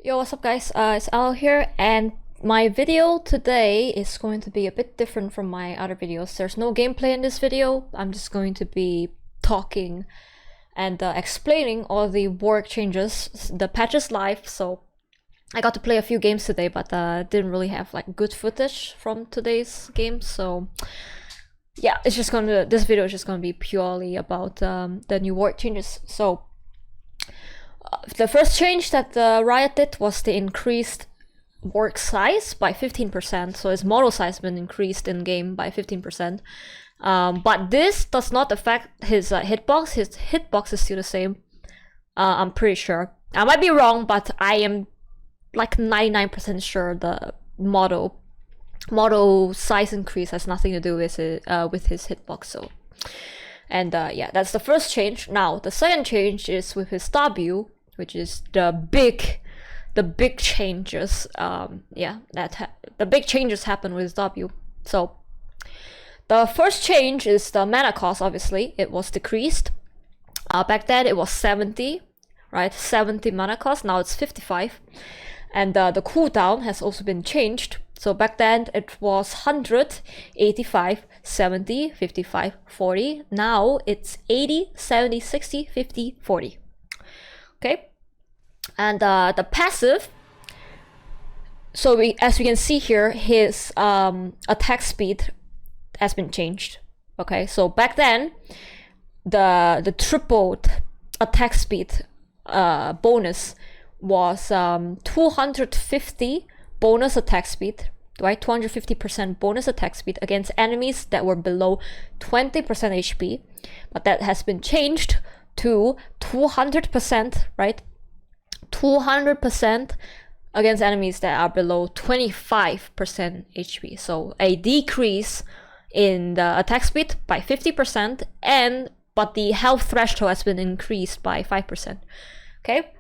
Yo, what's up guys? It's Al here, and my video today is going to be a bit different from my other videos. There's no gameplay in this video. I'm just going to be talking and explaining all the Warwick changes, the patches live. So I got to play a few games today, but didn't really have like good footage from today's game. So yeah, this video is just gonna be purely about the new Warwick changes. So the first change that Riot did was the increased Warwick size by 15%. So his model size has been increased in game by 15%. But this does not affect his hitbox. His hitbox is still the same. I'm pretty sure. I might be wrong, but I am like 99% sure the model size increase has nothing to do with his hitbox. So, and yeah, that's the first change. Now the second change is with his W, which is the big changes. The big changes happen with W. So the first change is the mana cost. Obviously, it was decreased. Back then it was 70, right? 70 mana cost. Now it's 55, and the cooldown has also been changed. So back then it was 100, 85, 70, 55, 40. Now it's 80, 70, 60, 50, 40. Okay, and the passive. So as we can see here, his attack speed has been changed. Okay, so back then the tripled attack speed bonus was 250 bonus attack speed, right? 250% bonus attack speed against enemies that were below 20% HP, but that has been changed to 200%, right? 200% against enemies that are below 25% HP. So a decrease in the attack speed by 50%, but the health threshold has been increased by 5%. Okay.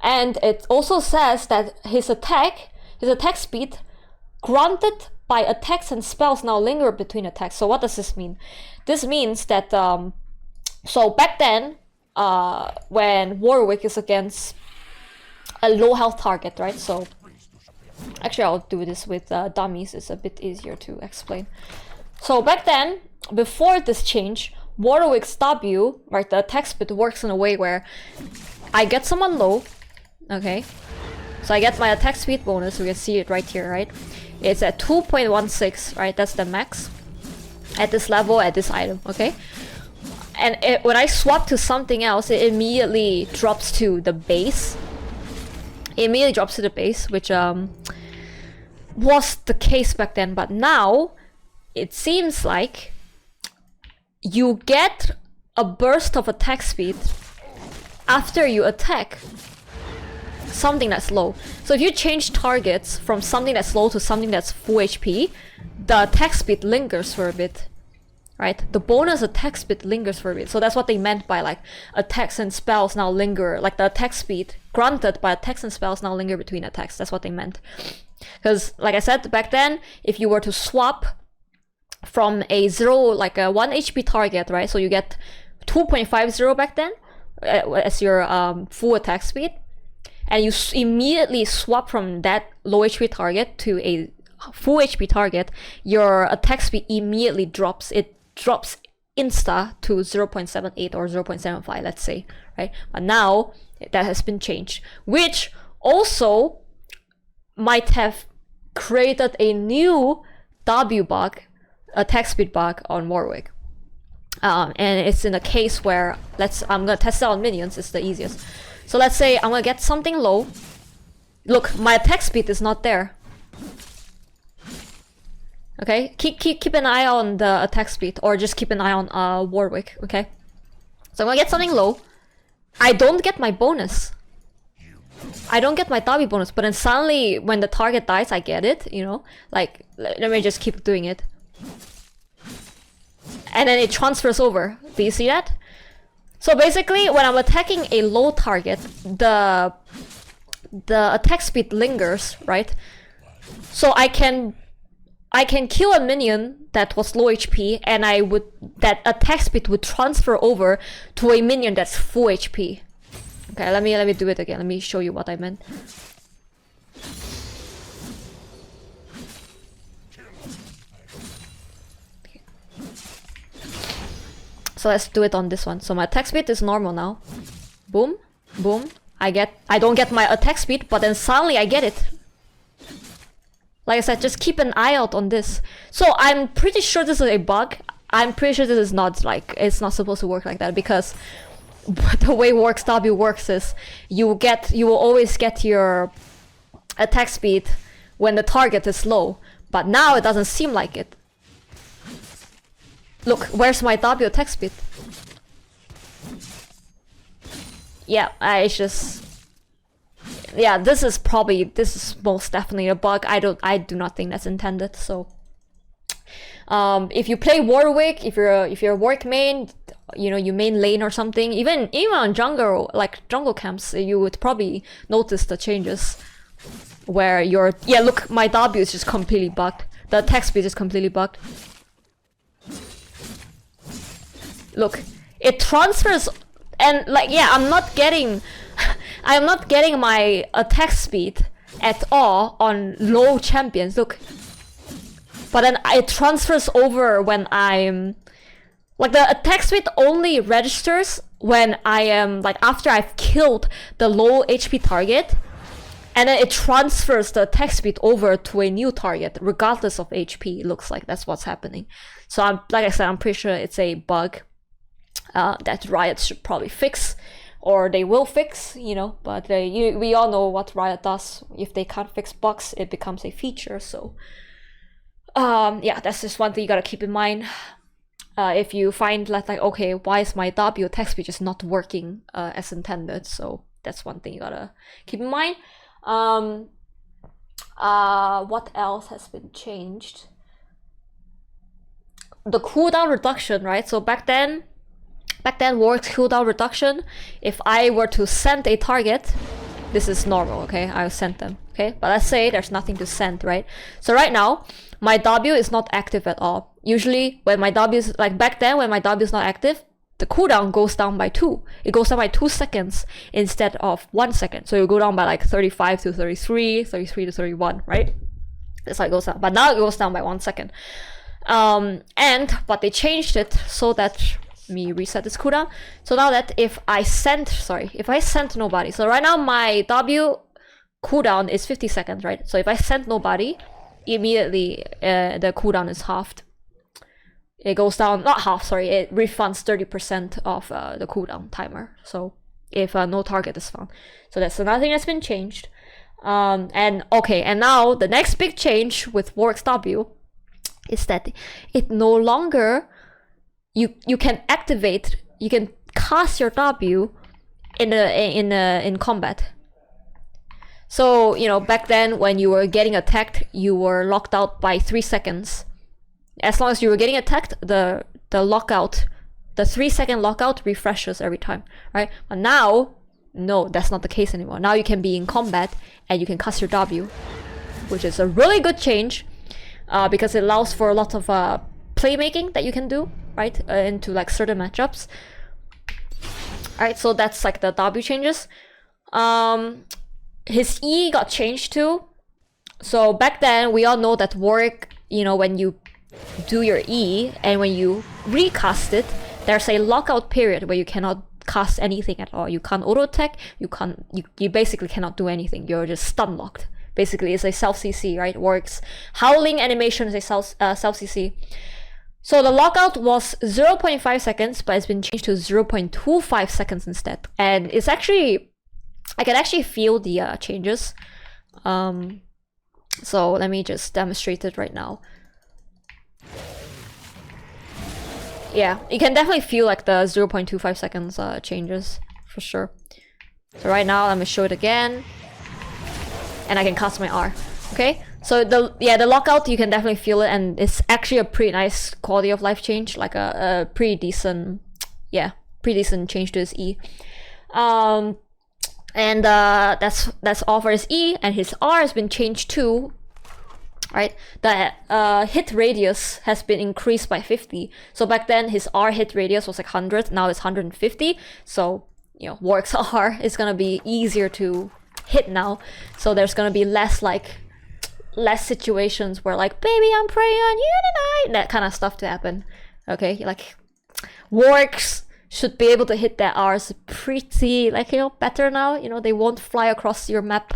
And it also says that his attack speed granted by attacks and spells now linger between attacks. So what does this mean? This means that so back then, when Warwick is against a low health target, right? So actually I'll do this with dummies, it's a bit easier to explain. So back then, before this change, Warwick's W, right, the attack speed works in a way where I get someone low, okay? So I get my attack speed bonus, we can see it right here, right? It's at 2.16, right? That's the max at this level, at this item, okay? And when I swap to something else, it immediately drops to the base. It immediately drops to the base, which was the case back then. But now, it seems like you get a burst of attack speed after you attack something that's low. So if you change targets from something that's low to something that's full HP, the attack speed lingers for a bit, right? The bonus attack speed lingers for a bit. So that's what they meant by like attacks and spells now linger, like the attack speed granted by attacks and spells now linger between attacks. That's what they meant. Because like I said, back then, if you were to swap from a 1 HP target, right? So you get 2.50 back then as your full attack speed, and you immediately swap from that low HP target to a full HP target, your attack speed immediately drops. It drops insta to 0.78 or 0.75, let's say, right? But now that has been changed, which also might have created a new W bug, attack speed bug on Warwick. And it's in a case where I'm gonna test it on minions. It's the easiest. So let's say I'm gonna get something low. Look, my attack speed is not there. Okay, keep an eye on the attack speed, or just keep an eye on Warwick. Okay, so I'm gonna get something low. I don't get my bonus. I don't get my W bonus, but then suddenly when the target dies, I get it. You know, like let me just keep doing it, and then it transfers over. Do you see that? So basically, when I'm attacking a low target, the attack speed lingers, right? So I can kill a minion that was low HP, and that attack speed would transfer over to a minion that's full HP. Okay, let me do it again. Let me show you what I meant. Okay. So let's do it on this one. So my attack speed is normal now. Boom, boom. I don't get my attack speed, but then suddenly I get it. Like I said, just keep an eye out on this. So I'm pretty sure this is a bug. I'm pretty sure this is not like, it's not supposed to work like that, because the way Warwick's W works is you will always get your attack speed when the target is low, but now it doesn't seem like it. Look, where's my W attack speed? Yeah, yeah, this is most definitely a bug. I do not think that's intended. So if you play Warwick, if you're a Warwick main, you know, you main lane or something, even on jungle, like jungle camps, you would probably notice the changes where look, my W is just completely bugged. The attack speed is completely bugged. Look, it transfers, and like, yeah, I'm not getting my attack speed at all on low champions. Look, but then it transfers over when I'm like, the attack speed only registers when I am like, after I've killed the low HP target, and then it transfers the attack speed over to a new target regardless of HP. It looks like that's what's happening. So like I said, I'm pretty sure it's a bug that Riot should probably fix, or they will fix, you know, but we all know what Riot does. If they can't fix bugs, it becomes a feature. So yeah, that's just one thing you gotta keep in mind. If you find that, like, okay, why is my W attack speed just not working as intended? So that's one thing you gotta keep in mind. What else has been changed? The cooldown reduction, right? So back then Warwick's cooldown reduction, if I were to send a target, this is normal, okay? I'll send them, okay? But let's say there's nothing to send, right? So right now, my W is not active at all. Usually, when my W is, like back then, when my W is not active, the cooldown goes down by 2. It goes down by 2 seconds instead of 1 second. So you go down by like 35 to 33, 33 to 31, right? That's how it goes down. But now it goes down by 1 second. But they changed it so that, let me reset this cooldown. So now that if I send nobody, so right now my W cooldown is 50 seconds, right? So if I send nobody, immediately the cooldown is halved. It goes down, not half, sorry, it refunds 30% of the cooldown timer. So if no target is found. So that's another thing that's been changed. And now the next big change with Warwick's W is that it no longer, you can cast your W in combat. So, you know, back then when you were getting attacked, you were locked out by 3 seconds. As long as you were getting attacked, the 3-second lockout refreshes every time, right? But now, no, that's not the case anymore. Now you can be in combat and you can cast your W, which is a really good change, because it allows for a lot of playmaking that you can do, right, into like certain matchups. Alright, so that's like the W changes. His E got changed too. So back then, we all know that Warwick, you know, when you do your E and when you recast it, there's a lockout period where you cannot cast anything at all. You can't auto attack, you basically cannot do anything. You're just stun locked. Basically, it's a self CC, right? Warwick's howling animation is a self CC. So the lockout was 0.5 seconds, but it's been changed to 0.25 seconds instead. And it's actually, I can actually feel the changes. So let me just demonstrate it right now. Yeah, you can definitely feel like the 0.25 seconds changes for sure. So right now, let me show it again, and I can cast my R. Okay, so the lockout, you can definitely feel it, and it's actually a pretty nice quality of life change, like a pretty decent change to his E. And that's all for his E, and his R has been changed too. Right, the hit radius has been increased by 50. So back then his R hit radius was like 100, now it's 150. So Warwick's R is gonna be easier to hit now. So there's gonna be less situations where like, baby, I'm praying on you tonight, that kind of stuff to happen. Okay, like Warwicks should be able to hit their R's pretty better now. They won't fly across your map.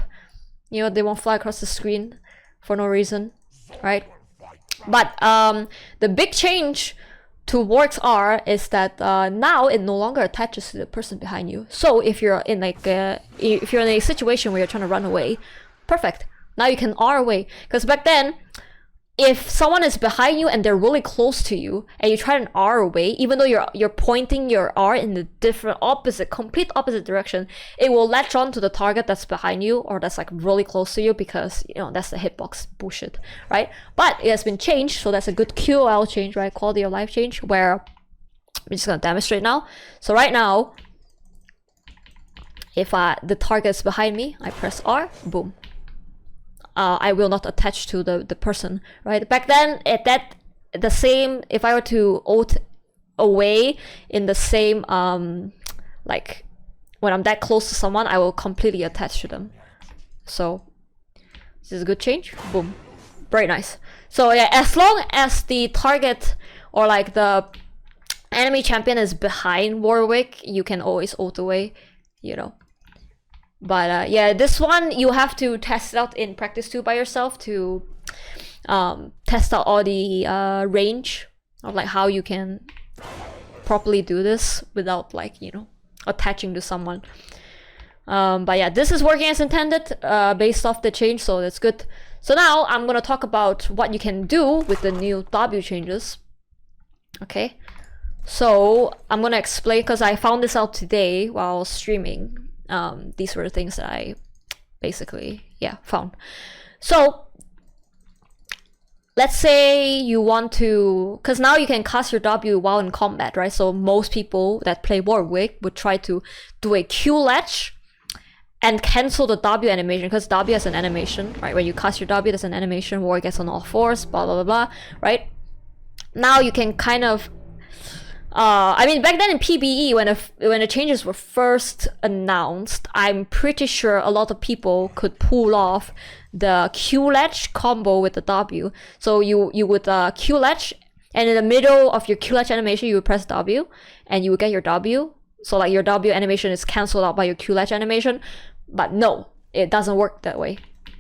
They won't fly across the screen for no reason, right? But the big change to Warwick's R is that now it no longer attaches to the person behind you. So if you're in a situation where you're trying to run away, perfect. Now you can R away. Because back then, if someone is behind you and they're really close to you, and you try to R away, even though you're pointing your R in the complete opposite direction, it will latch on to the target that's behind you or that's like really close to you, because that's the hitbox bullshit, right? But it has been changed, so that's a good QOL change, right? Quality of life change, where we're just gonna demonstrate now. So right now, if the target is behind me, I press R, boom. I will not attach to the person, right? Back then, if I were to ult away in the same, like when I'm that close to someone, I will completely attach to them. So this is a good change. Boom, very nice. So yeah, as long as the target or like the enemy champion is behind Warwick, you can always ult away, But yeah, this one you have to test it out in practice too by yourself to test out all the range of like how you can properly do this without like attaching to someone. But yeah, this is working as intended based off the change, so that's good. So now I'm gonna talk about what you can do with the new W changes. Okay, so I'm gonna explain, because I found this out today while streaming. These were the things that I basically found. So let's say you want to, because now you can cast your W while in combat, right? So most people that play Warwick would try to do a Q latch and cancel the W animation, because W has an animation, right? When you cast your W, there's an animation, Warwick gets on all fours, blah blah blah blah, right? Now you can kind of I mean, back then in PBE, when the changes were first announced, I'm pretty sure a lot of people could pull off the Q latch combo with the W. So you would Q latch, and in the middle of your Q latch animation, you would press W, and you would get your W. So like your W animation is cancelled out by your Q latch animation. But no, it doesn't work that way.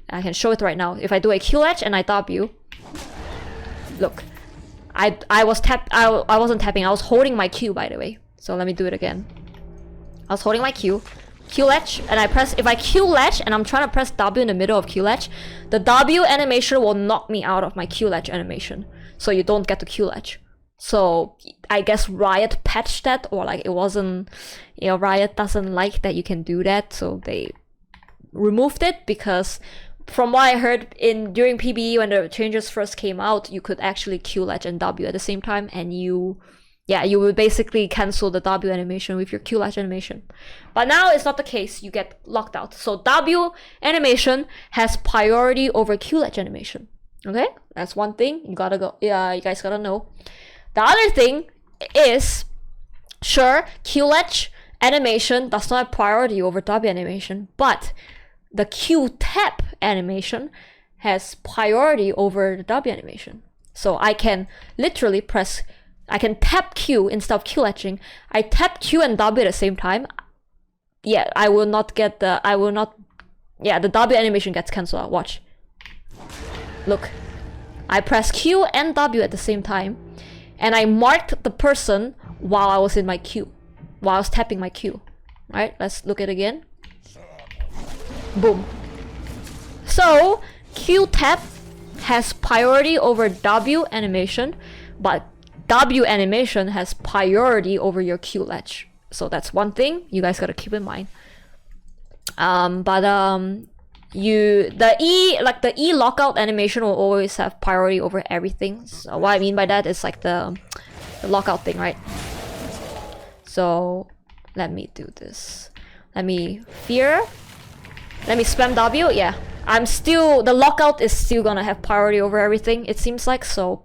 I can show it right now. If I do a Q latch and I W, look. I wasn't tapping, I was holding my Q, by the way. So let me do it again. I was holding my Q latch, and if I Q latch and I'm trying to press W in the middle of Q latch, the W animation will knock me out of my Q latch animation. So you don't get to Q latch. So I guess Riot patched that, or like it wasn't, Riot doesn't like that you can do that, so they removed it, because from what I heard during PBE when the changes first came out, you could actually Q latch and W at the same time, and you would basically cancel the W animation with your Q latch animation. But now it's not the case, you get locked out. So W animation has priority over Q latch animation. Okay, that's one thing you guys gotta know. The other thing is, sure, Q latch animation does not have priority over W animation, but the Q tap animation has priority over the W animation. So I can literally I can tap Q instead of Q latching. I tap Q and W at the same time. Yeah, the W animation gets cancelled out. Watch. Look. I press Q and W at the same time, and I marked the person while I was in my Q, while I was tapping my Q. Alright, let's look at it again. Boom. So Q tap has priority over W animation, but W animation has priority over your Q latch. So that's one thing you guys gotta keep in mind. The E lockout animation will always have priority over everything. So what I mean by that is like the lockout thing, right? So let me do this. Let me spam W. Yeah, the lockout is still gonna have priority over everything, it seems like. So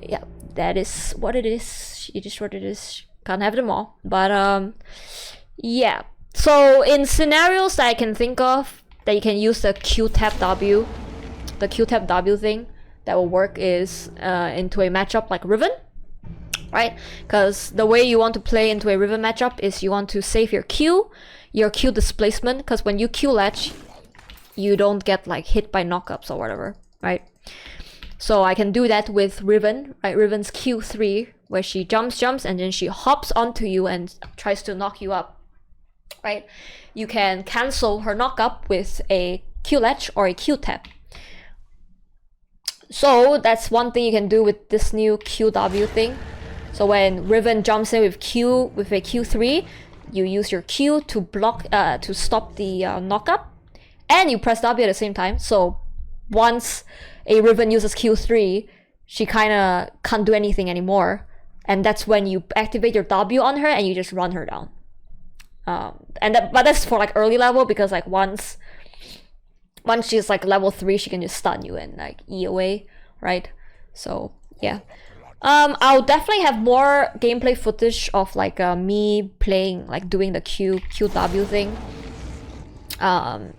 yeah, that is what it is. It is what it is. Can't have them all. But Yeah. So in scenarios that I can think of that you can use the Q tap W, the Q tap W thing that will work is into a matchup like Riven, right? Because the way you want to play into a Riven matchup is you want to save your Q displacement, because when you Q latch, you don't get like hit by knockups or whatever, right? So I can do that with Riven, right? Riven's Q3, where she jumps, and then she hops onto you and tries to knock you up, right? You can cancel her knock up with a Q latch or a Q tap. So that's one thing you can do with this new QW thing. So when Riven jumps in with a Q3, you use your Q to block, to stop the knock up, and you press W at the same time. So once a Riven uses Q3, she kind of can't do anything anymore, and that's when you activate your W on her and you just run her down. But that's for like early level, because like once she's like level 3, she can just stun you and like E away, right? So yeah. I'll definitely have more gameplay footage of like me playing, like doing the QW thing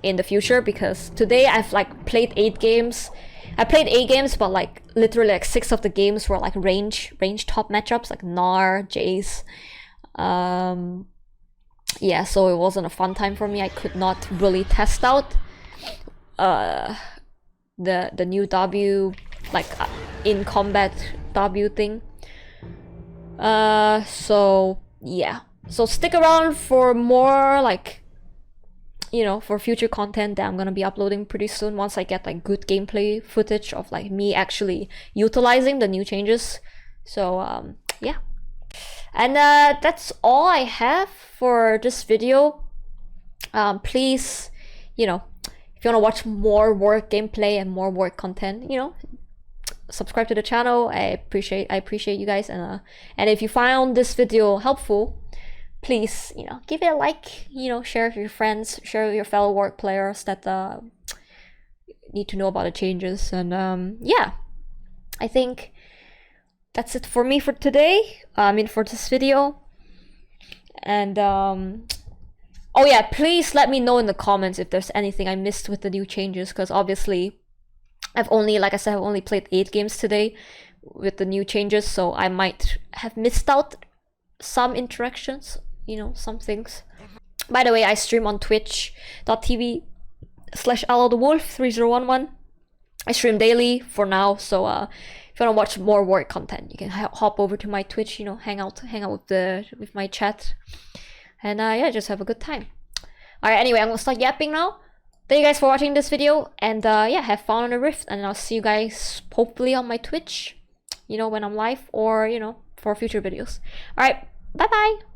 in the future, because today I've like played 8 games. I played 8 games, but like literally like 6 of the games were like range top matchups, like Gnar, Jace. Yeah, so it wasn't a fun time for me. I could not really test out the new W, like in combat W thing. So yeah, so stick around for more, like, you know, for future content that I'm gonna be uploading pretty soon, once I get like good gameplay footage of like me actually utilizing the new changes. So yeah, and that's all I have for this video. Please, you know, if you want to watch more Warwick gameplay and more Warwick content, you know, subscribe to the channel. I appreciate you guys, and if you found this video helpful, please, you know, give it a like, you know, share with your friends, share with your fellow Warwick players that need to know about the changes. And yeah, I think that's it for me for today. For this video. And oh yeah, please let me know in the comments if there's anything I missed with the new changes, because obviously like I said, I've only played 8 games today with the new changes, so I might have missed out some interactions, you know, some things. By the way, I stream on twitch.tv/allowthewolf3011. I stream daily for now, so if you want to watch more Warwick content, you can hop over to my Twitch, you know, hang out with my chat, and yeah, just have a good time. Alright, anyway, I'm gonna start yapping now. Thank you guys for watching this video, and yeah, have fun on the Rift, and I'll see you guys hopefully on my Twitch, you know, when I'm live, or, you know, for future videos. Alright, bye bye!